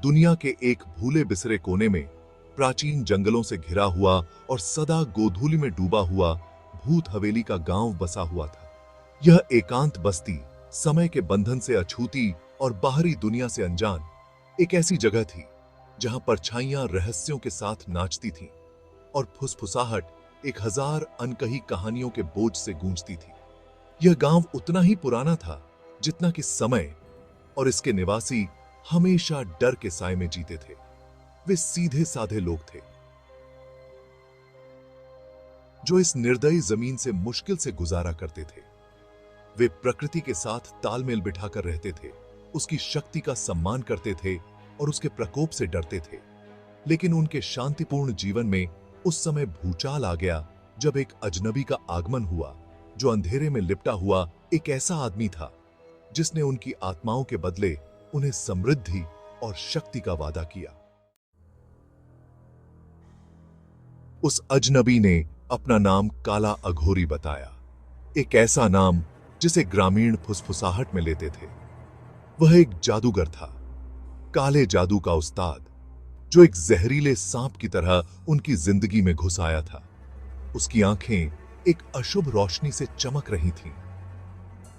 दुनिया के एक भूले बिसरे कोने में प्राचीन जंगलों से घिरा हुआ और सदा गोधूलि में डूबा हुआ भूत हवेली का गांव बसा हुआ था। यह एकांत बस्ती समय के बंधन से अछूती और बाहरी दुनिया से अनजान एक ऐसी जगह थी जहां परछाइयां रहस्यों के साथ नाचती थीं और फुसफुसाहट एक हजार अनकही कहानियों के बोझ से गूंजती थी। यह गांव उतना ही पुराना था जितना कि समय, और इसके निवासी हमेशा डर के साए में जीते थे। वे सीधे साधे लोग थे जो इस निर्दयी जमीन से मुश्किल से गुजारा करते थे। वे प्रकृति के साथ तालमेल बिठाकर रहते थे, उसकी शक्ति का सम्मान करते थे और उसके प्रकोप से डरते थे। लेकिन उनके शांतिपूर्ण जीवन में उस समय भूचाल आ गया जब एक अजनबी का आगमन हुआ जो अंधेरे में लिपटा हुआ एक ऐसा आदमी था जिसने उनकी आत्माओं के बदले उन्हें समृद्धि और शक्ति का वादा किया। उस अजनबी ने अपना नाम काला अघोरी बताया, एक ऐसा नाम जिसे ग्रामीण फुसफुसाहट में लेते थे। वह एक जादूगर था, काले जादू का उस्ताद, जो एक जहरीले सांप की तरह उनकी जिंदगी में घुस आया था। उसकी आंखें एक अशुभ रोशनी से चमक रही थीं।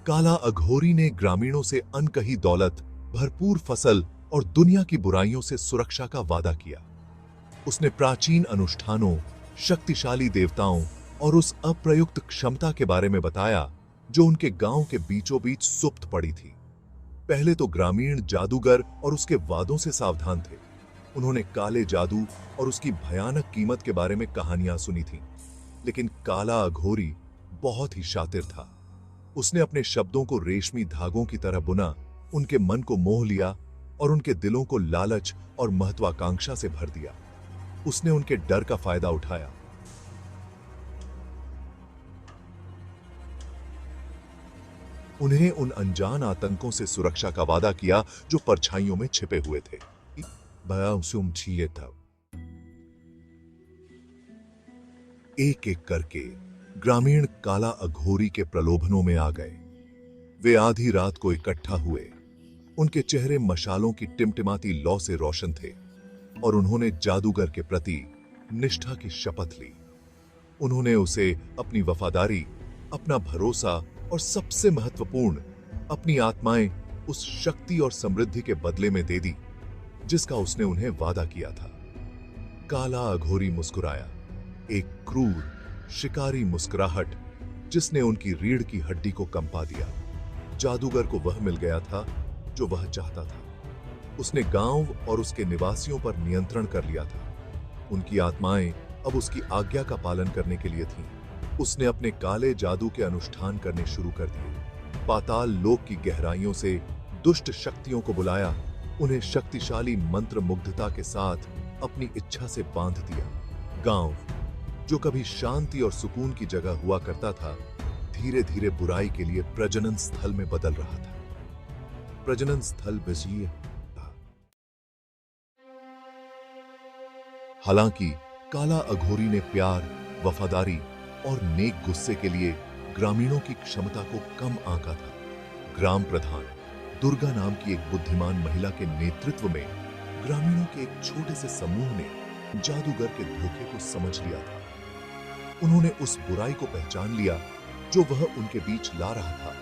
काला अघोरी ने ग्रामीणों से अनकही दौलत, भरपूर फसल और दुनिया की बुराइयों से सुरक्षा का वादा किया। उसने प्राचीन अनुष्ठानों, शक्तिशाली देवताओं और उस अप्रयुक्त क्षमता के बारे में बताया जो उनके गांव के बीचों बीच सुप्त पड़ी थी। पहले तो ग्रामीण जादूगर और उसके वादों से सावधान थे। उन्होंने काले जादू और उसकी भयानक कीमत के बारे में कहानियां सुनी थीं। लेकिन काला अघोरी बहुत ही शातिर था। उसने अपने शब्दों को रेशमी धागों की तरह बुना, उनके मन को मोह लिया और उनके दिलों को लालच और महत्वाकांक्षा से भर दिया। उसने उनके डर का फायदा उठाया। उन्हें उन अनजान आतंकों से सुरक्षा का वादा किया जो परछाइयों में छिपे हुए थे। एक एक करके ग्रामीण काला अघोरी के प्रलोभनों में आ गए। वे आधी रात को इकट्ठा हुए। उनके चेहरे मशालों की टिमटिमाती लौ से रोशन थे और उन्होंने जादूगर के प्रति निष्ठा की शपथ ली। उन्होंने उसे अपनी वफादारी, अपना भरोसा और सबसे महत्वपूर्ण, अपनी आत्माएं उस शक्ति और समृद्धि के बदले में दे दी जिसका उसने उन्हें वादा किया था। काला अघोरी मुस्कुराया, एक क्रूर, शिकारी मुस्कुराहट जिसने उनकी रीढ़ की हड्डी को कंपा दिया। जादूगर को वह मिल गया था जो वह चाहता था। उसने गांव और उसके निवासियों पर नियंत्रण कर लिया था। उनकी आत्माएं अब उसकी आज्ञा का पालन करने के लिए थीं। उसने अपने काले जादू के अनुष्ठान करने शुरू कर दिए। पाताल लोक की गहराइयों से दुष्ट शक्तियों को बुलाया, उन्हें शक्तिशाली मंत्र मुग्धता के साथ अपनी इच्छा से बांध दिया। गांव जो कभी शांति और सुकून की जगह हुआ करता था, धीरे धीरे बुराई के लिए प्रजनन स्थल में बदल रहा था। प्रजनन स्थल विजयी था। हालांकि काला अघोरी ने प्यार, वफादारी और नेक गुस्से के लिए ग्रामीणों की क्षमता को कम आंका था। ग्राम प्रधान दुर्गा नाम की एक बुद्धिमान महिला के नेतृत्व में ग्रामीणों के एक छोटे से समूह ने जादूगर के धोखे को समझ लिया था। उन्होंने उस बुराई को पहचान लिया जो वह उनके बीच ला रहा था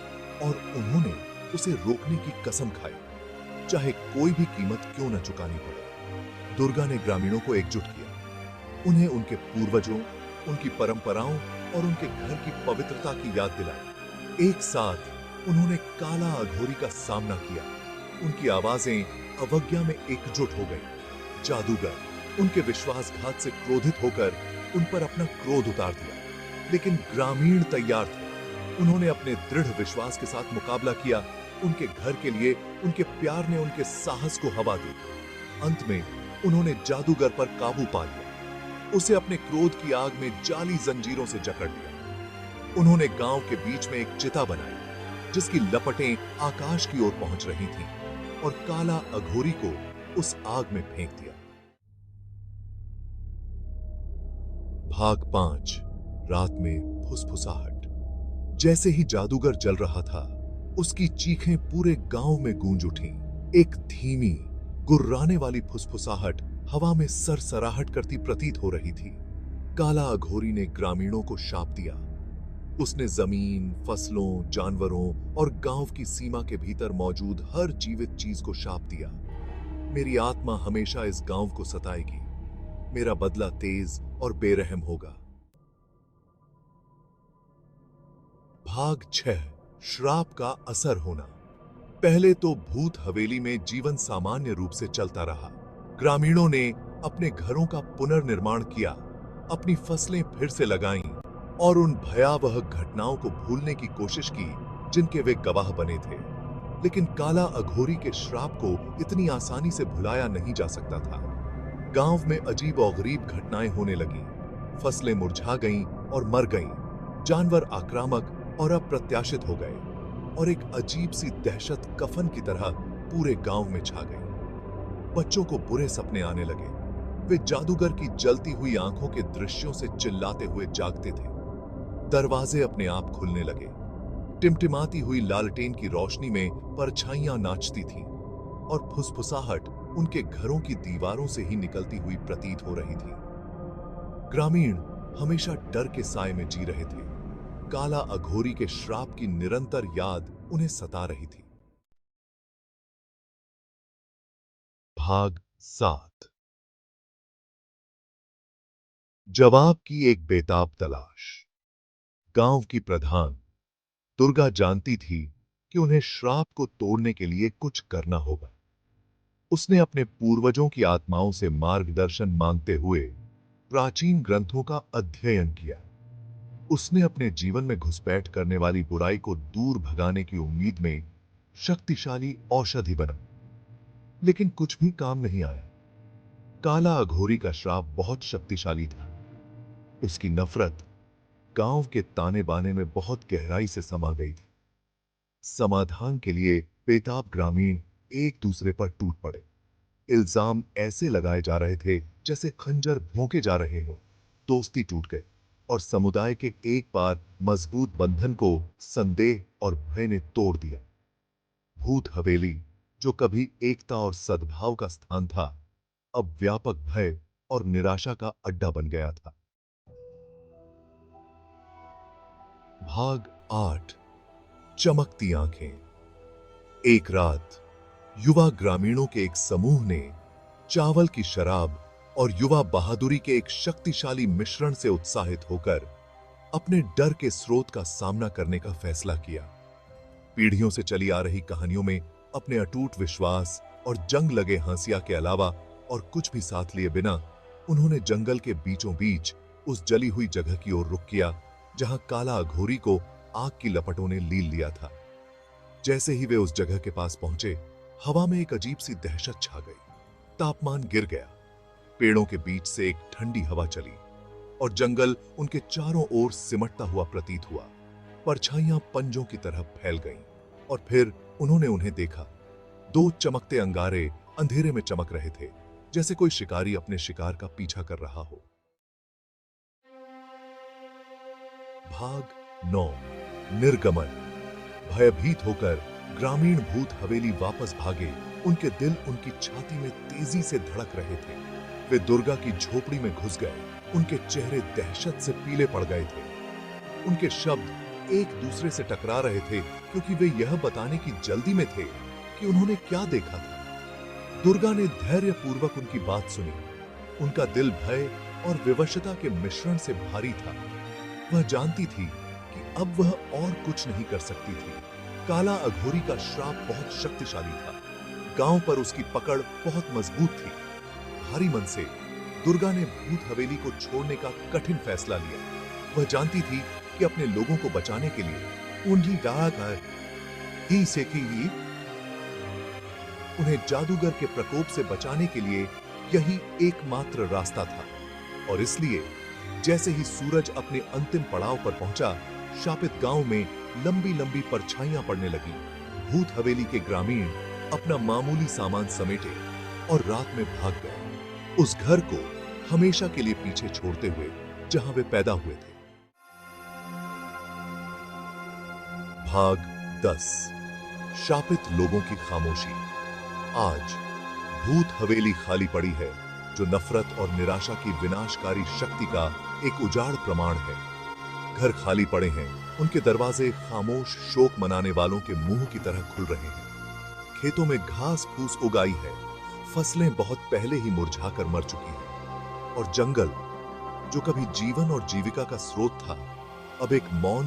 और उन्होंने उसे रोकने की कसम खाई, चाहे कोई भी कीमत क्यों न चुकानी पड़े। दुर्गा ने ग्रामीणों को एकजुट किया, उन्हें उनके पूर्वजों, उनकी परंपराओं और उनके घर की पवित्रता की याद दिलाई। एक साथ उन्होंने काला अघोरी का सामना किया। उनकी आवाजें अवज्ञा में एकजुट हो गई। जादूगर उनके विश्वासघात से क्रोधित होकर उन पर अपना क्रोध उतार दिया, लेकिन ग्रामीण तैयार थे। उन्होंने अपने दृढ़ विश्वास के साथ मुकाबला किया। उनके घर के लिए उनके प्यार ने उनके साहस को हवा दी। अंत में उन्होंने जादूगर पर काबू पा लिया। उसे अपने क्रोध की आग में जाली जंजीरों से जकड़ लिया। उन्होंने गांव के बीच में एक चिता बनाई जिसकी लपटें आकाश की ओर पहुंच रही थीं और काला अघोरी को उस आग में फेंक दिया। भाग 5। रात में फुसफुसाहट। जैसे ही जादूगर जल रहा था, उसकी चीखें पूरे गांव में गूंज उठीं। एक धीमी, गुर्राने वाली फुसफुसाहट हवा में सरसराहट करती प्रतीत हो रही थी। काला अघोरी ने ग्रामीणों को शाप दिया। उसने जमीन, फसलों, जानवरों और गांव की सीमा के भीतर मौजूद हर जीवित चीज को शाप दिया। मेरी आत्मा हमेशा इस गांव को सताएगी। मेरा बदला तेज और बेरहम होगा। भाग 6। श्राप का असर होना। पहले तो भूत हवेली में जीवन सामान्य रूप से चलता रहा। ग्रामीणों ने अपने घरों का पुनर्निर्माण किया, अपनी फसलें फिर से लगाईं और उन भयावह घटनाओं को भूलने की कोशिश की जिनके वे गवाह बने थे। लेकिन काला अघोरी के श्राप को इतनी आसानी से भुलाया नहीं जा सकता था। गांव में अजीब और गरीब घटनाएं होने लगीं। फसलें मुरझा गईं और मर गईं। जानवर आक्रामक और अप्रत्याशित हो गए और एक अजीब सी दहशत कफन की तरह पूरे गांव में छा गई। बच्चों को बुरे सपने आने लगे। वे जादूगर की जलती हुई आंखों के दृश्यों से चिल्लाते हुए जागते थे। दरवाजे अपने आप खुलने लगे। टिमटिमाती हुई लालटेन की रोशनी में परछाइयां नाचती थीं और फुसफुसाहट उनके घरों की दीवारों से ही निकलती हुई प्रतीत हो रही थी। ग्रामीण हमेशा डर के साए में जी रहे थे। काला अघोरी के श्राप की निरंतर याद उन्हें सता रही थी। भाग 7। जवाब की एक बेताब तलाश। गांव की प्रधान दुर्गा जानती थी कि उन्हें श्राप को तोड़ने के लिए कुछ करना होगा। उसने अपने पूर्वजों की आत्माओं से मार्गदर्शन मांगते हुए प्राचीन ग्रंथों का अध्ययन किया। उसने अपने जीवन में घुसपैठ करने वाली बुराई को दूर भगाने की उम्मीद में शक्तिशाली औषधि बना, लेकिन कुछ भी काम नहीं आया। काला अघोरी का श्राप बहुत शक्तिशाली था। उसकी नफरत गांव के ताने बाने में बहुत गहराई से समा गई थी। समाधान के लिए बेताब ग्रामीण एक दूसरे पर टूट पड़े। इल्जाम ऐसे लगाए जा रहे थे जैसे खंजर भोंके जा रहे हो। दोस्ती टूट गई और समुदाय के एक बार मजबूत बंधन को संदेह और भय ने तोड़ दिया। भूत हवेली, जो कभी एकता और सद्भाव का स्थान था, अब व्यापक भय और निराशा का अड्डा बन गया था। भाग 8। चमकती आंखें। एक रात युवा ग्रामीणों के एक समूह ने चावल की शराब और युवा बहादुरी के एक शक्तिशाली मिश्रण से उत्साहित होकर अपने डर के स्रोत का सामना करने का फैसला किया। पीढ़ियों से चली आ रही कहानियों में अपने अटूट विश्वास और जंग लगे हंसिया के अलावा और कुछ भी साथ लिए बिना उन्होंने जंगल के बीचों बीच उस जली हुई जगह की ओर रुख किया जहां काला अघोरी को आग की लपटों ने लील लिया था। जैसे ही वे उस जगह के पास पहुंचे, हवा में एक अजीब सी दहशत छा गई। तापमान गिर गया। पेड़ों के बीच से एक ठंडी हवा चली और जंगल उनके चारों ओर सिमटता हुआ प्रतीत हुआ। परछाइयां पंजों की तरह फैल गईं और फिर उन्होंने उन्हें देखा। दो चमकते अंगारे अंधेरे में चमक रहे थे, जैसे कोई शिकारी अपने शिकार का पीछा कर रहा हो। भाग 9। निर्गमन। भयभीत होकर ग्रामीण भूत हवेली वापस भागे। उनके दिल उनकी छाती में तेजी से धड़क रहे थे। वे दुर्गा की झोपड़ी में घुस गए। उनके चेहरे दहशत से पीले पड़ गए थे। उनके शब्द एक दूसरे से टकरा रहे थे क्योंकि वे यह बताने की जल्दी में थे कि उन्होंने क्या देखा था। दुर्गा ने धैर्यपूर्वक उनकी बात सुनी। उनका दिल भय और विवशता के मिश्रण से भारी था। वह जानती थी कि अब वह और कुछ नहीं कर सकती थी। काला अघोरी का श्राप बहुत शक्तिशाली था। गांव पर उसकी पकड़ बहुत मजबूत थी। भारी मन से दुर्गा ने भूत हवेली को छोड़ने का कठिन फैसला लिया। वह जानती थी कि अपने लोगों को बचाने के लिए उन्हीं गाकर ही सीखेगी। उन्हें जादूगर के प्रकोप से बचाने के लिए यही एकमात्र रास्ता था। और इसलिए जैसे ही सूरज अपने अंतिम पड़ाव पर पहुंचा, शापित गांव में लंबी लंबी परछाइयां पड़ने लगीं। भूत हवेली के ग्रामीण अपना मामूली सामान समेटे और रात में भाग गए, उस घर को हमेशा के लिए पीछे छोड़ते हुए जहां वे पैदा हुए थे। भाग 10। शापित लोगों की खामोशी। आज भूत हवेली खाली पड़ी है, जो नफरत और निराशा की विनाशकारी शक्ति का एक उजाड़ प्रमाण है। घर खाली पड़े हैं, उनके दरवाजे खामोश शोक मनाने वालों के मुंह की तरह खुल रहे हैं। खेतों में घास फूस उगाई है, फसलें बहुत पहले ही मुरझाकर मर चुकी हैं, और जंगल, जो कभी जीवन और जीविका का स्रोत था, अब एक मौन